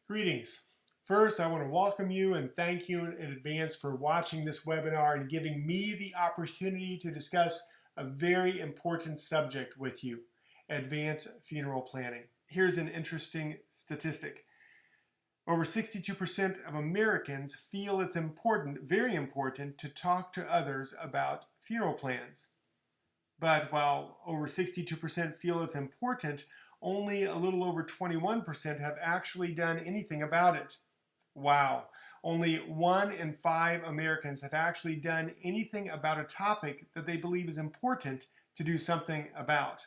Greetings. First, I want to welcome you and thank you in advance for watching this webinar and giving me the opportunity to discuss a very important subject with you, advanced funeral planning. Here's an interesting statistic. Over 62% of Americans feel it's important, very important, to talk to others about funeral plans. But while over 62% feel it's important, only a little over 21% have actually done anything about it. Wow. Only 1 in 5 Americans have actually done anything about a topic that they believe is important to do something about.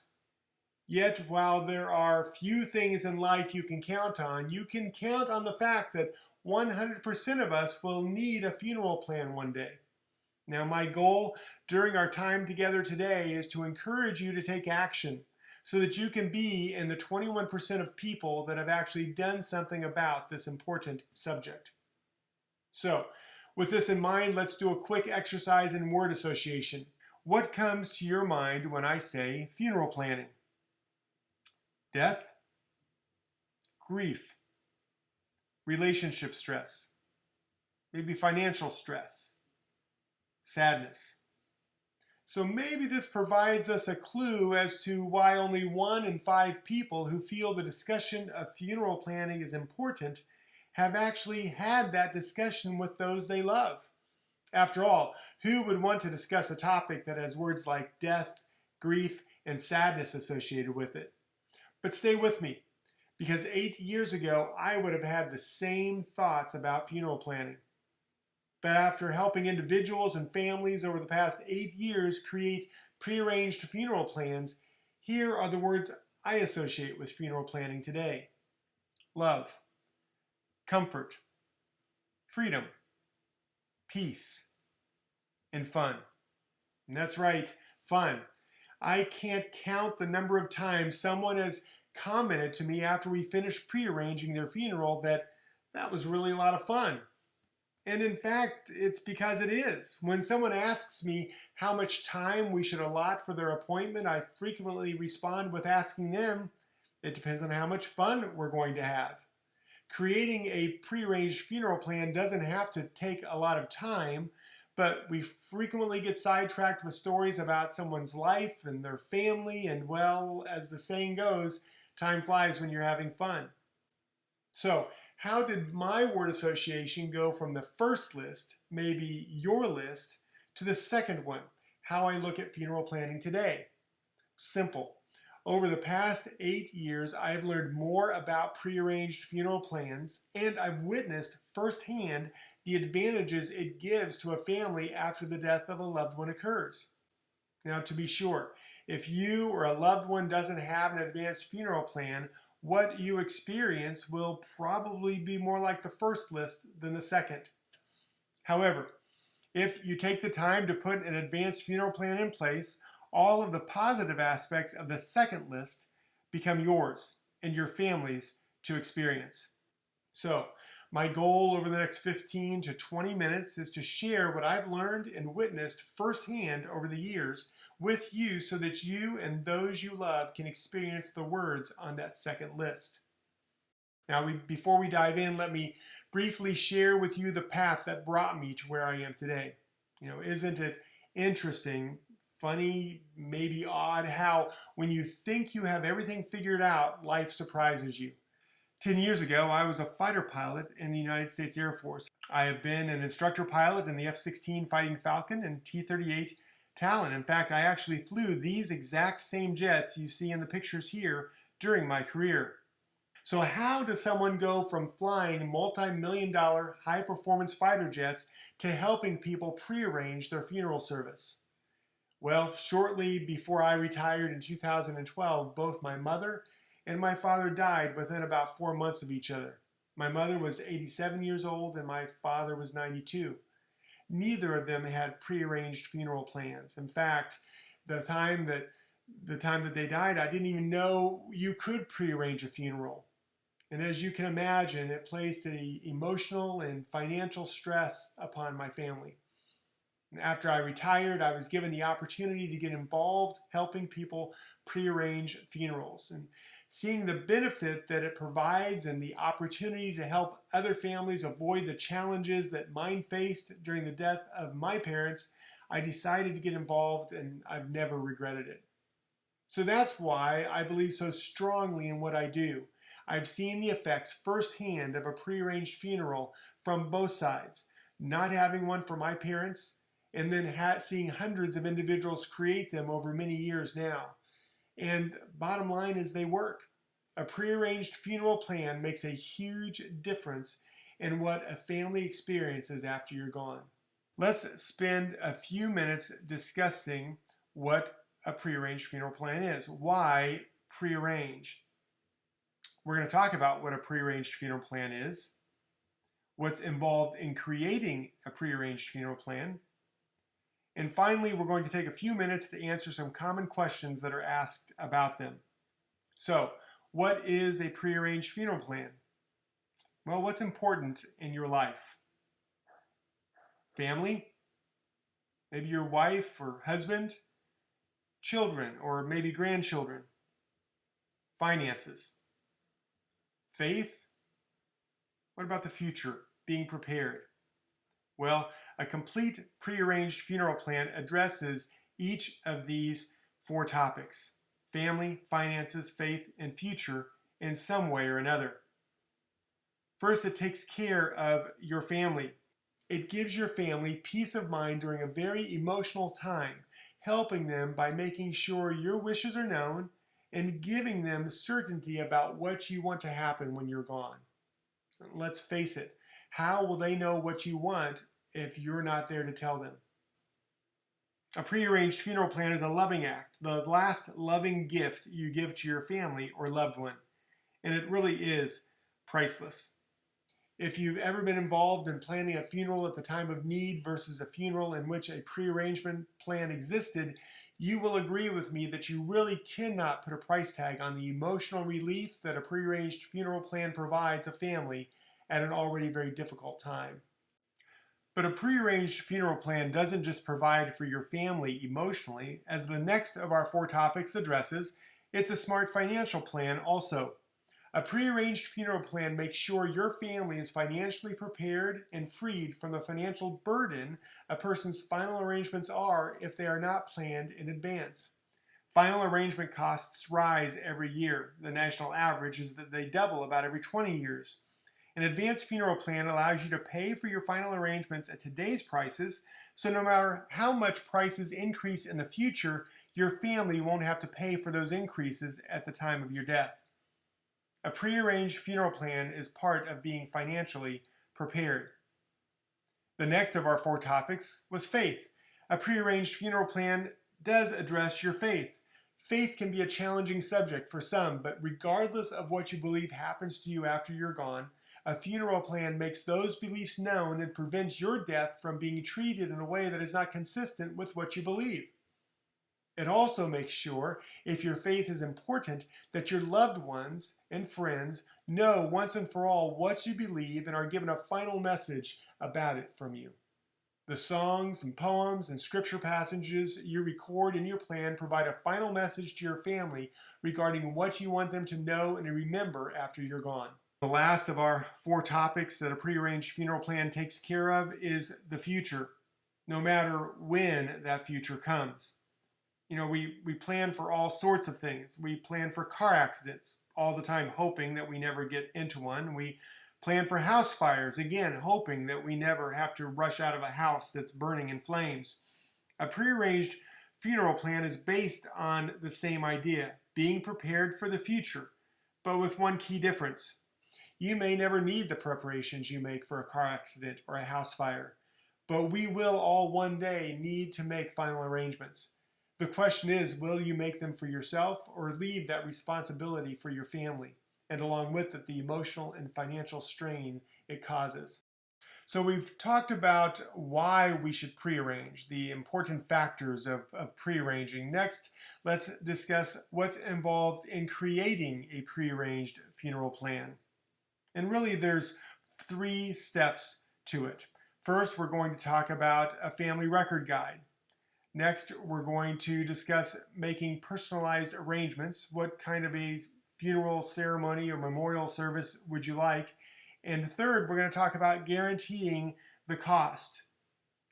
Yet, while there are few things in life you can count on the fact that 100% of us will need a funeral plan one day. Now, my goal during our time together today is to encourage you to take action so that you can be in the 21% of people that have actually done something about this important subject. So, with this in mind, let's do a quick exercise in word association. What comes to your mind when I say funeral planning? Death, grief, relationship stress, maybe financial stress, sadness. So maybe this provides us a clue as to why only 1 in 5 people who feel the discussion of funeral planning is important have actually had that discussion with those they love. After all, who would want to discuss a topic that has words like death, grief, and sadness associated with it? But stay with me, because 8 years ago, I would have had the same thoughts about funeral planning. But after helping individuals and families over the past 8 years create prearranged funeral plans, here are the words I associate with funeral planning today. Love, comfort, freedom, peace, and fun. And that's right, fun. I can't count the number of times someone has commented to me after we finished prearranging their funeral that was really a lot of fun. And in fact, it's because it is. When someone asks me how much time we should allot for their appointment, I frequently respond with asking them, it depends on how much fun we're going to have. Creating a prearranged funeral plan doesn't have to take a lot of time, but we frequently get sidetracked with stories about someone's life and their family, and well, as the saying goes, time flies when you're having fun. So, how did my word association go from the first list, maybe your list, to the second one, how I look at funeral planning today? Simple. Over the past 8 years, I've learned more about prearranged funeral plans, and I've witnessed firsthand the advantages it gives to a family after the death of a loved one occurs. Now, to be sure, if you or a loved one doesn't have an advanced funeral plan, what you experience will probably be more like the first list than the second. However, if you take the time to put an advanced funeral plan in place, all of the positive aspects of the second list become yours and your family's to experience. So, my goal over the next 15 to 20 minutes is to share what I've learned and witnessed firsthand over the years with you so that you and those you love can experience the words on that second list. Now, before we dive in, let me briefly share with you the path that brought me to where I am today. Isn't it interesting, funny, maybe odd, how when you think you have everything figured out, life surprises you. 10 years ago, I was a fighter pilot in the United States Air Force. I have been an instructor pilot in the F-16 Fighting Falcon and T-38 Talon. In fact, I actually flew these exact same jets you see in the pictures here during my career. So how does someone go from flying multi-million-dollar high-performance fighter jets to helping people prearrange their funeral service? Well, shortly before I retired in 2012, both my mother and my father died within about 4 months of each other. My mother was 87 years old and my father was 92. Neither of them had prearranged funeral plans. In fact, the time that they died, I didn't even know you could prearrange a funeral. And as you can imagine, it placed an emotional and financial stress upon my family. After I retired, I was given the opportunity to get involved helping people prearrange funerals. And seeing the benefit that it provides and the opportunity to help other families avoid the challenges that mine faced during the death of my parents, I decided to get involved, and I've never regretted it. So that's why I believe so strongly in what I do. I've seen the effects firsthand of a prearranged funeral from both sides, not having one for my parents, and then seeing hundreds of individuals create them over many years now. And bottom line is they work. A prearranged funeral plan makes a huge difference in what a family experiences after you're gone. Let's spend a few minutes discussing what a prearranged funeral plan is. Why prearrange? We're going to talk about what a prearranged funeral plan is, what's involved in creating a prearranged funeral plan, and finally, we're going to take a few minutes to answer some common questions that are asked about them. So, what is a prearranged funeral plan? Well, what's important in your life? Family? Maybe your wife or husband? Children or maybe grandchildren? Finances? Faith? What about the future? Being prepared? Well, a complete prearranged funeral plan addresses each of these 4 topics: family, finances, faith, and future in some way or another. First, it takes care of your family. It gives your family peace of mind during a very emotional time, helping them by making sure your wishes are known and giving them certainty about what you want to happen when you're gone. Let's face it, how will they know what you want if you're not there to tell them? A prearranged funeral plan is a loving act, the last loving gift you give to your family or loved one, and it really is priceless. If you've ever been involved in planning a funeral at the time of need versus a funeral in which a prearrangement plan existed, you will agree with me that you really cannot put a price tag on the emotional relief that a prearranged funeral plan provides a family at an already very difficult time. But a prearranged funeral plan doesn't just provide for your family emotionally. As the next of our 4 topics addresses, it's a smart financial plan also. A prearranged funeral plan makes sure your family is financially prepared and freed from the financial burden a person's final arrangements are if they are not planned in advance. Final arrangement costs rise every year. The national average is that they double about every 20 years. An advanced funeral plan allows you to pay for your final arrangements at today's prices, so no matter how much prices increase in the future, your family won't have to pay for those increases at the time of your death. A prearranged funeral plan is part of being financially prepared. The next of our 4 topics was faith. A prearranged funeral plan does address your faith. Faith can be a challenging subject for some, but regardless of what you believe happens to you after you're gone, a funeral plan makes those beliefs known and prevents your death from being treated in a way that is not consistent with what you believe. It also makes sure, if your faith is important, that your loved ones and friends know once and for all what you believe and are given a final message about it from you. The songs and poems and scripture passages you record in your plan provide a final message to your family regarding what you want them to know and remember after you're gone. The last of our 4 topics that a prearranged funeral plan takes care of is the future, no matter when that future comes. We plan for all sorts of things. We plan for car accidents all the time, hoping that we never get into one. We plan for house fires, again, hoping that we never have to rush out of a house that's burning in flames. A prearranged funeral plan is based on the same idea, being prepared for the future, but with one key difference. You may never need the preparations you make for a car accident or a house fire, but we will all one day need to make final arrangements. The question is, will you make them for yourself or leave that responsibility for your family, and along with it, the emotional and financial strain it causes? So we've talked about why we should prearrange, the important factors of prearranging. Next, let's discuss what's involved in creating a prearranged funeral plan. And really, there's 3 steps to it. First, we're going to talk about a family record guide. Next, we're going to discuss making personalized arrangements. What kind of a funeral ceremony or memorial service would you like? And third, we're going to talk about guaranteeing the cost.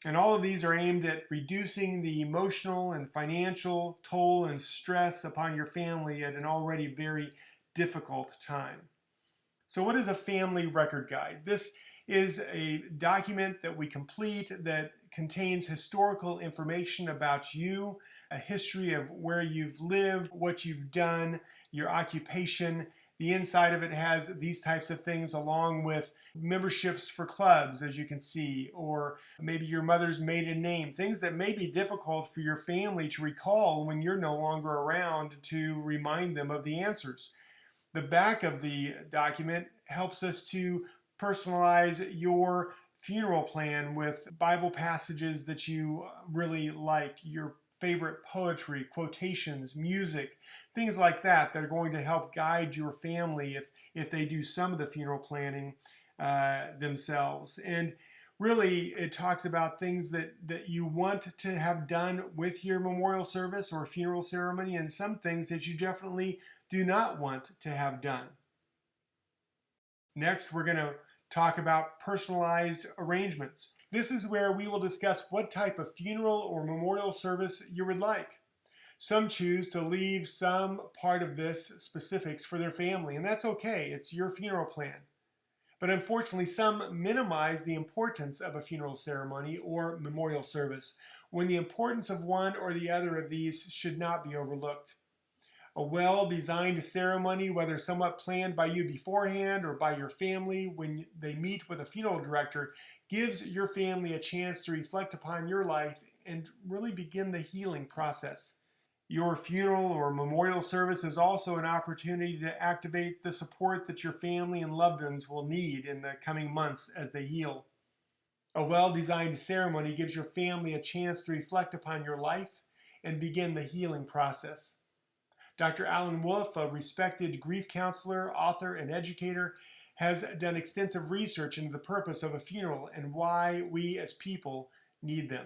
And all of these are aimed at reducing the emotional and financial toll and stress upon your family at an already very difficult time. So what is a family record guide? This is a document that we complete that contains historical information about you, a history of where you've lived, what you've done, your occupation. The inside of it has these types of things along with memberships for clubs, as you can see, or maybe your mother's maiden name, things that may be difficult for your family to recall when you're no longer around to remind them of the answers. The back of the document helps us to personalize your funeral plan with Bible passages that you really like, your favorite poetry, quotations, music, things like that that are going to help guide your family if they do some of the funeral planning themselves. And really, it talks about things that you want to have done with your memorial service or funeral ceremony, and some things that you definitely do not want to have done. Next, we're going to talk about personalized arrangements. This is where we will discuss what type of funeral or memorial service you would like. Some choose to leave some part of this specifics for their family, and that's okay. It's your funeral plan. But unfortunately, some minimize the importance of a funeral ceremony or memorial service, when the importance of one or the other of these should not be overlooked. A well-designed ceremony, whether somewhat planned by you beforehand or by your family when they meet with a funeral director, gives your family a chance to reflect upon your life and really begin the healing process. Your funeral or memorial service is also an opportunity to activate the support that your family and loved ones will need in the coming months as they heal. A well-designed ceremony gives your family a chance to reflect upon your life and begin the healing process. Dr. Alan Wolf, a respected grief counselor, author, and educator, has done extensive research into the purpose of a funeral and why we as people need them.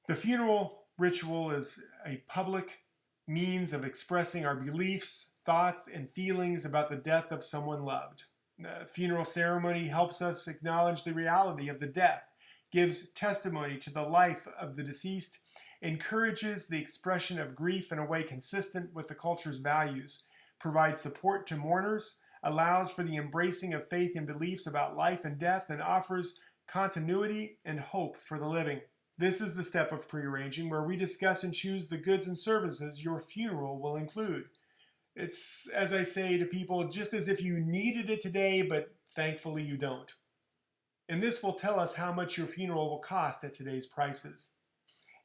The funeral ritual is a public means of expressing our beliefs, thoughts, and feelings about the death of someone loved. The funeral ceremony helps us acknowledge the reality of the death, gives testimony to the life of the deceased, encourages the expression of grief in a way consistent with the culture's values, provides support to mourners, allows for the embracing of faith and beliefs about life and death, and offers continuity and hope for the living. This is the step of prearranging, where we discuss and choose the goods and services your funeral will include. It's, as I say to people, just as if you needed it today, but thankfully you don't. And this will tell us how much your funeral will cost at today's prices.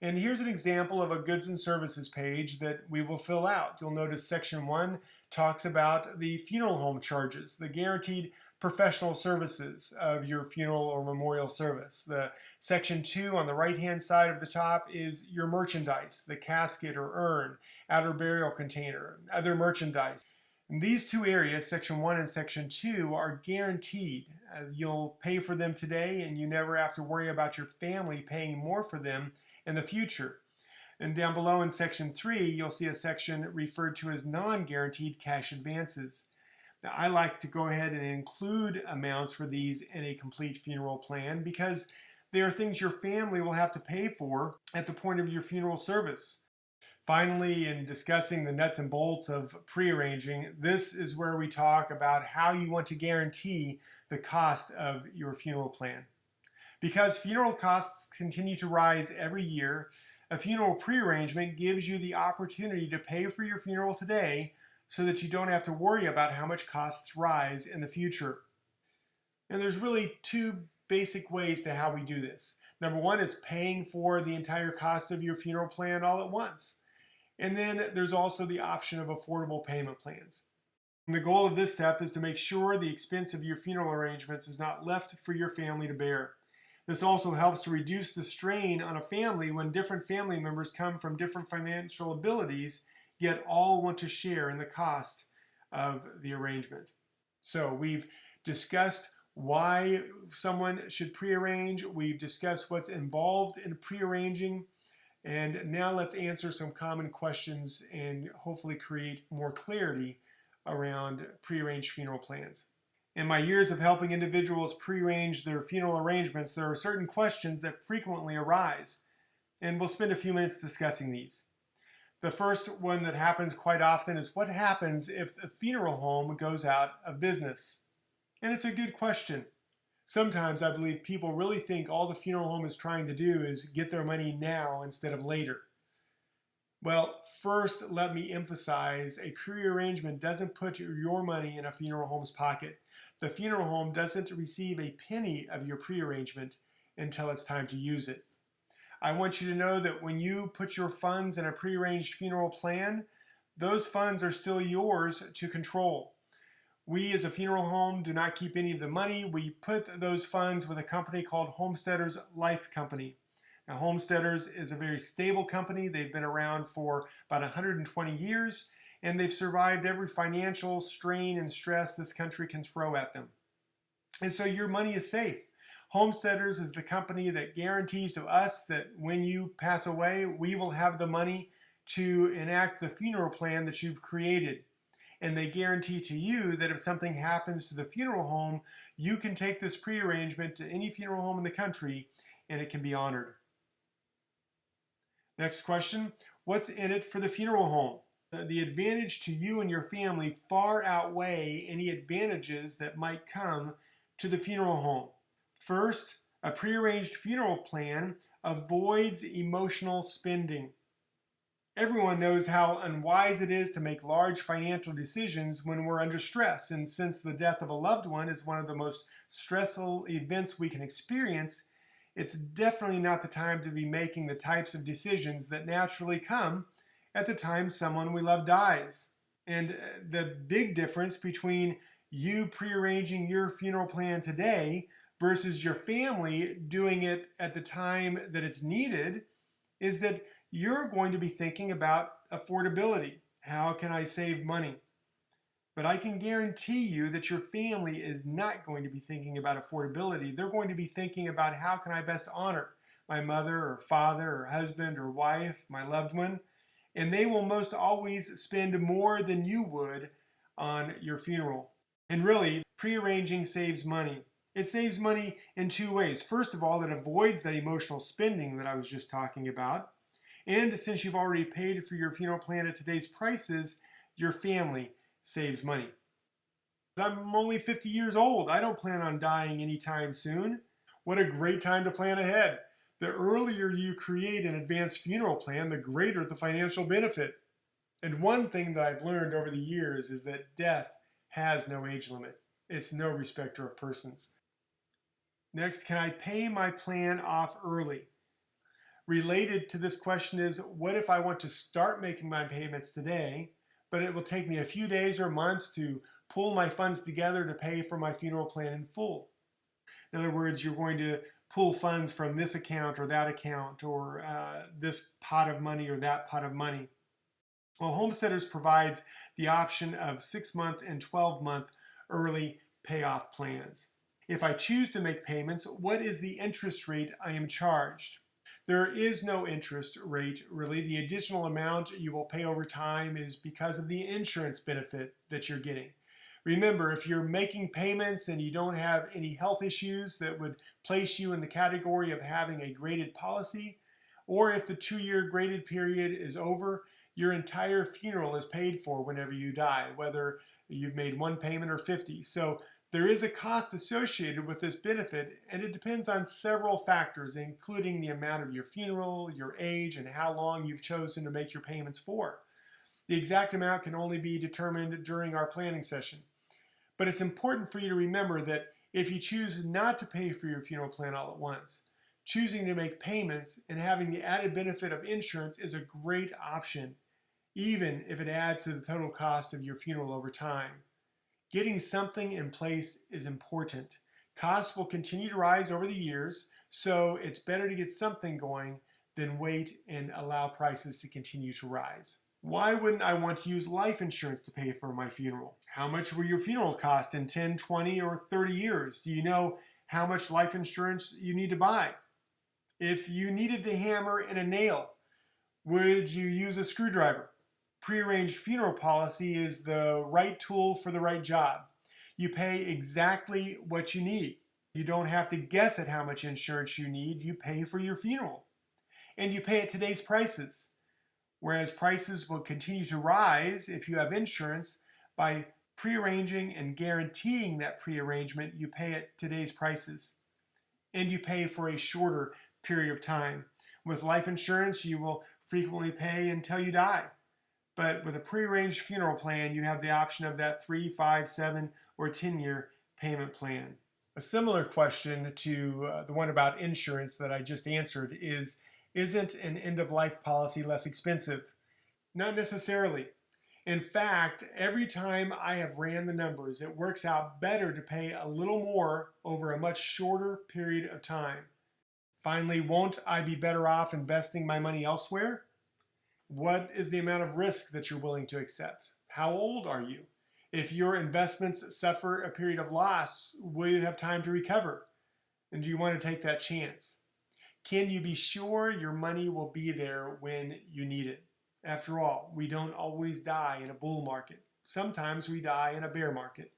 And here's an example of a goods and services page that we will fill out. You'll notice section 1 talks about the funeral home charges, the guaranteed professional services of your funeral or memorial service. The section 2 on the right-hand side of the top is your merchandise, the casket or urn, outer burial container, other merchandise. And these two areas, section 1 and section 2, are guaranteed. You'll pay for them today, and you never have to worry about your family paying more for them in the future. And down below in section 3, you'll see a section referred to as non-guaranteed cash advances. Now, I like to go ahead and include amounts for these in a complete funeral plan because they are things your family will have to pay for at the point of your funeral service. Finally, in discussing the nuts and bolts of prearranging, this is where we talk about how you want to guarantee the cost of your funeral plan. Because funeral costs continue to rise every year, a funeral prearrangement gives you the opportunity to pay for your funeral today so that you don't have to worry about how much costs rise in the future. And there's really two basic ways to how we do this. Number one is paying for the entire cost of your funeral plan all at once. And then there's also the option of affordable payment plans. And the goal of this step is to make sure the expense of your funeral arrangements is not left for your family to bear. This also helps to reduce the strain on a family when different family members come from different financial abilities, yet all want to share in the cost of the arrangement. So we've discussed why someone should prearrange. We've discussed what's involved in prearranging. And now let's answer some common questions and hopefully create more clarity around prearranged funeral plans. In my years of helping individuals prearrange their funeral arrangements, there are certain questions that frequently arise, and we'll spend a few minutes discussing these. The first one that happens quite often is what happens if a funeral home goes out of business? And it's a good question. Sometimes I believe people really think all the funeral home is trying to do is get their money now instead of later. Well, first, let me emphasize a prearrangement doesn't put your money in a funeral home's pocket. The funeral home doesn't receive a penny of your prearrangement until it's time to use it. I want you to know that when you put your funds in a prearranged funeral plan, those funds are still yours to control. We as a funeral home do not keep any of the money. We put those funds with a company called Homesteaders Life Company. Now, Homesteaders is a very stable company. They've been around for about 120 years, and they've survived every financial strain and stress this country can throw at them. And so your money is safe. Homesteaders is the company that guarantees to us that when you pass away, we will have the money to enact the funeral plan that you've created. And they guarantee to you that if something happens to the funeral home, you can take this prearrangement to any funeral home in the country and it can be honored. Next question, what's in it for the funeral home? The advantage to you and your family far outweigh any advantages that might come to the funeral home. First, a prearranged funeral plan avoids emotional spending. Everyone knows how unwise it is to make large financial decisions when we're under stress, and since the death of a loved one is one of the most stressful events we can experience, it's definitely not the time to be making the types of decisions that naturally come at the time someone we love dies. And the big difference between you prearranging your funeral plan today versus your family doing it at the time that it's needed is that you're going to be thinking about affordability. How can I save money? But I can guarantee you that your family is not going to be thinking about affordability. They're going to be thinking about how can I best honor my mother or father or husband or wife, my loved one. And they will most always spend more than you would on your funeral. And really, prearranging saves money. It saves money in two ways. First of all, it avoids that emotional spending that I was just talking about. And since you've already paid for your funeral plan at today's prices, your family saves money. I'm only 50 years old. I don't plan on dying anytime soon. What a great time to plan ahead. The earlier you create an advanced funeral plan, the greater the financial benefit. And one thing that I've learned over the years is that death has no age limit. It's no respecter of persons. Next, can I pay my plan off early? Related to this question is, what if I want to start making my payments today, but it will take me a few days or months to pull my funds together to pay for my funeral plan in full? In other words, you're going to pull funds from this account or that account or this pot of money or that pot of money. Well, Homesteaders provides the option of 6-month and 12-month early payoff plans. If I choose to make payments, what is the interest rate I am charged? There is no interest rate, really. The additional amount you will pay over time is because of the insurance benefit that you're getting. Remember, if you're making payments and you don't have any health issues that would place you in the category of having a graded policy, or if the 2-year graded period is over, your entire funeral is paid for whenever you die, whether you've made one payment or 50. So there is a cost associated with this benefit, and it depends on several factors, including the amount of your funeral, your age, and how long you've chosen to make your payments for. The exact amount can only be determined during our planning session. But it's important for you to remember that if you choose not to pay for your funeral plan all at once, choosing to make payments and having the added benefit of insurance is a great option, even if it adds to the total cost of your funeral over time. Getting something in place is important. Costs will continue to rise over the years, so it's better to get something going than wait and allow prices to continue to rise. Why wouldn't I want to use life insurance to pay for my funeral? How much will your funeral cost in 10, 20, or 30 years? Do you know how much life insurance you need to buy? If you needed to hammer in a nail, would you use a screwdriver? Prearranged funeral policy is the right tool for the right job. You pay exactly what you need. You don't have to guess at how much insurance you need. You pay for your funeral. And you pay at today's prices. Whereas prices will continue to rise if you have insurance, by prearranging and guaranteeing that prearrangement, you pay at today's prices. And you pay for a shorter period of time. With life insurance, you will frequently pay until you die. But with a prearranged funeral plan, you have the option of that 3, 5, 7, or 10-year payment plan. A similar question to the one about insurance that I just answered is, isn't an end-of-life policy less expensive? Not necessarily. In fact, every time I have ran the numbers, it works out better to pay a little more over a much shorter period of time. Finally, won't I be better off investing my money elsewhere? What is the amount of risk that you're willing to accept? How old are you? If your investments suffer a period of loss, will you have time to recover? And do you want to take that chance? Can you be sure your money will be there when you need it? After all, we don't always die in a bull market. Sometimes we die in a bear market.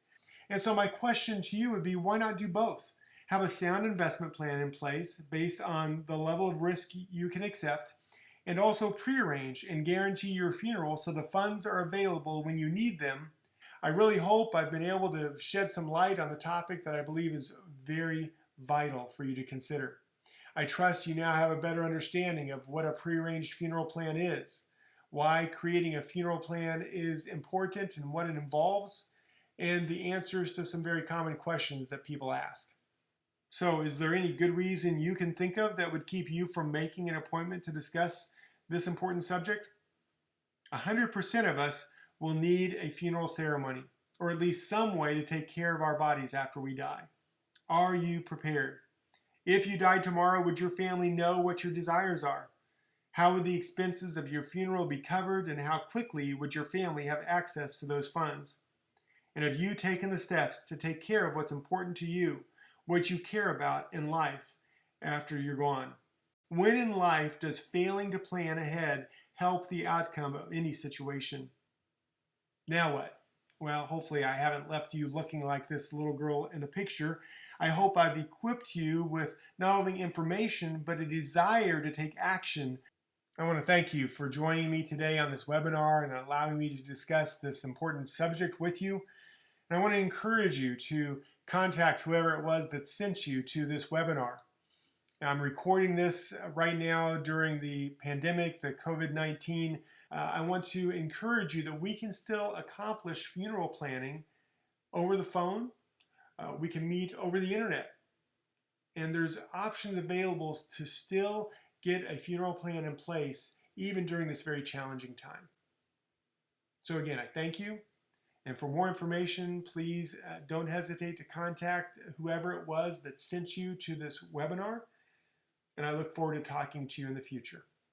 And so my question to you would be, why not do both? Have a sound investment plan in place based on the level of risk you can accept, and also prearrange and guarantee your funeral so the funds are available when you need them. I really hope I've been able to shed some light on the topic that I believe is very vital for you to consider. I trust you now have a better understanding of what a prearranged funeral plan is, why creating a funeral plan is important and what it involves, and the answers to some very common questions that people ask. So, is there any good reason you can think of that would keep you from making an appointment to discuss this important subject? 100% of us will need a funeral ceremony, or at least some way to take care of our bodies after we die. Are you prepared? If you died tomorrow, would your family know what your desires are? How would the expenses of your funeral be covered, and how quickly would your family have access to those funds? And have you taken the steps to take care of what's important to you, what you care about in life after you're gone? When in life does failing to plan ahead help the outcome of any situation? Now what? Well, hopefully I haven't left you looking like this little girl in the picture. I hope I've equipped you with not only information, but a desire to take action. I want to thank you for joining me today on this webinar and allowing me to discuss this important subject with you. And I want to encourage you to contact whoever it was that sent you to this webinar. I'm recording this right now during the pandemic, the COVID-19. I want to encourage you that we can still accomplish funeral planning over the phone. We can meet over the internet. And there's options available to still get a funeral plan in place even during this very challenging time. So again, I thank you. And for more information, please don't hesitate to contact whoever it was that sent you to this webinar. And I look forward to talking to you in the future.